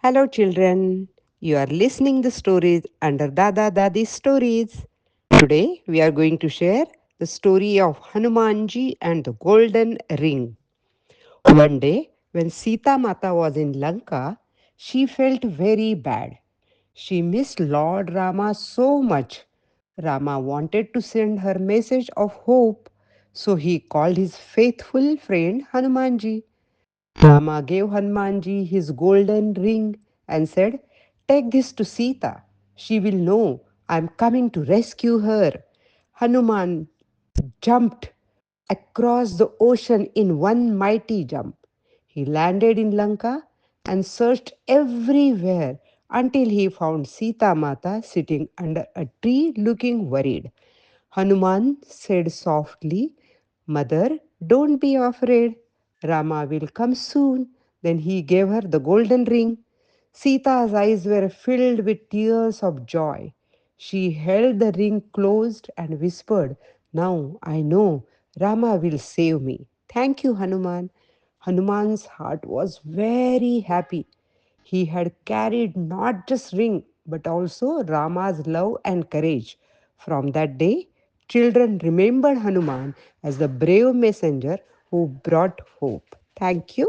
Hello children. You are listening the stories under Dada Dadi stories. Today we are going to share the story of Hanumanji and the golden ring. One day when Sita Mata was in Lanka, she felt very bad. She missed Lord Rama so much. Rama wanted to send her message of hope, so he called his faithful friend Hanumanji. Rama gave Hanumanji his golden ring and said, "Take this to Sita. She will know I am coming to rescue her." Hanuman jumped across the ocean in one mighty jump. He landed in Lanka and searched everywhere until he found Sita Mata sitting under a tree looking worried. Hanuman said softly, "Mother, don't be afraid. Rama will come soon." Then he gave her the golden ring. Sita's eyes were filled with tears of joy. She held the ring closed and whispered, "Now I know Rama will save me. Thank you, Hanuman." Hanuman's heart was very happy. He had carried not just ring but also Rama's love and courage. From that day, children remembered Hanuman as the brave messenger who brought hope. Thank you.